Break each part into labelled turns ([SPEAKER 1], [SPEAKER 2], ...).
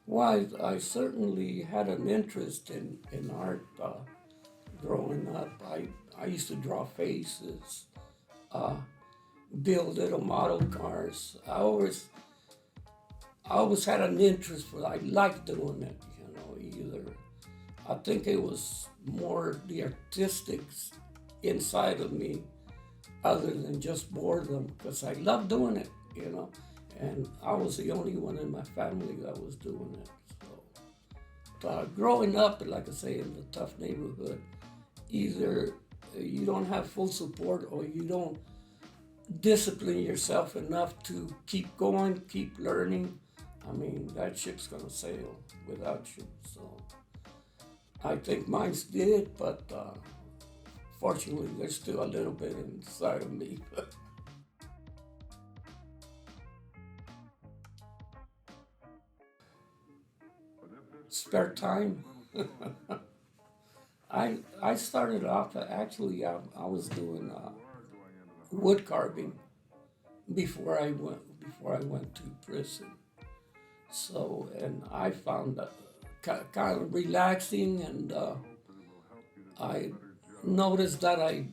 [SPEAKER 1] Well, I certainly had an interest in art growing up. I used to draw faces, uh, build little model cars. I always had an interest for. I liked doing it. Either I think it was more the artistics inside of me, other than just boredom, because I loved doing it. And I was the only one in my family that was doing it. So, growing up, like I say, in a tough neighborhood, either you don't have full support or you don't discipline yourself enough to keep going, keep learning. I mean, that ship's gonna sail without you. So I think mine's did, but fortunately, there's still a little bit inside of me. Spare time. I started off actually. I was doing wood carving before I went to prison. So, and I found that kind of relaxing, and I noticed that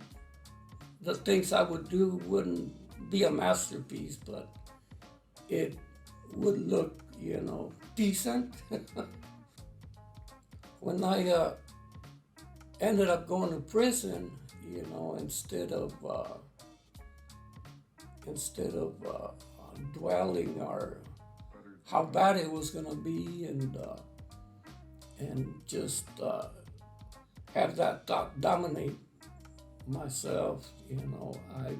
[SPEAKER 1] the things I would do wouldn't be a masterpiece, but it would look, decent. When I ended up going to prison, instead of dwelling or how bad it was going to be, and just have that thought dominate myself. I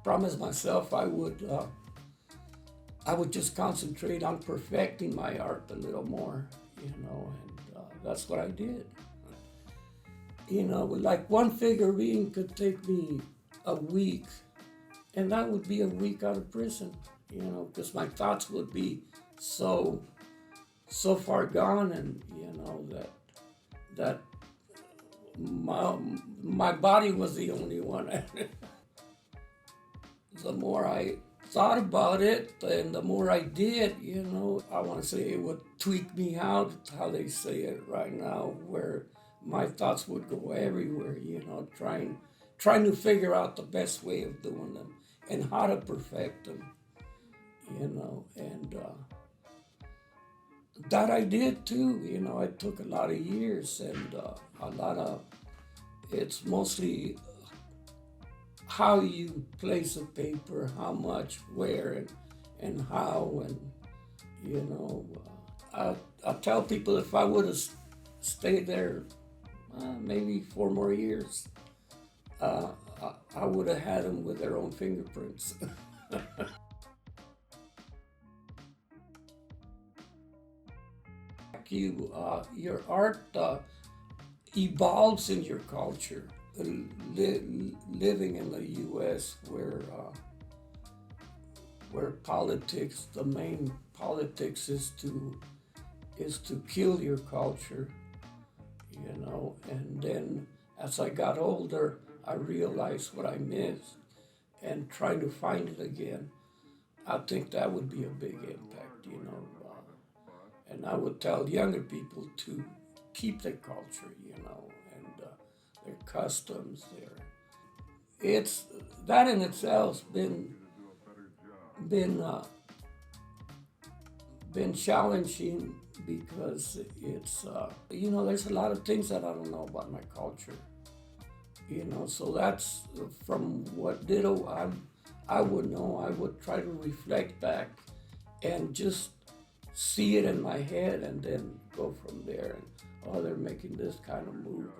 [SPEAKER 1] promised myself I would just concentrate on perfecting my art a little more, and that's what I did. Like one figurine could take me a week, and that would be a week out of prison, because my thoughts would be so far gone, and that my body was the only one. The more I thought about it and the more I did, I want to say it would tweak me out, how they say it right now, where my thoughts would go everywhere, trying to figure out the best way of doing them and how to perfect them, and that I did too. It took a lot of years, and it's mostly how you place a paper, how much, where, and how, and I tell people if I would have stayed there maybe 4 more years, I would have had them with their own fingerprints. Your art evolves in your culture. Living in the U.S., where politics, the main politics is to kill your culture, and then as I got older, I realized what I missed, and trying to find it again. I think that would be a big impact, and I would tell younger people to keep their culture, and their customs, it's that in itself's been challenging, because it's there's a lot of things that I don't know about my culture, so that's from what ditto I would know. I would try to reflect back and just see it in my head, and then go from there, and they're making this kind of move,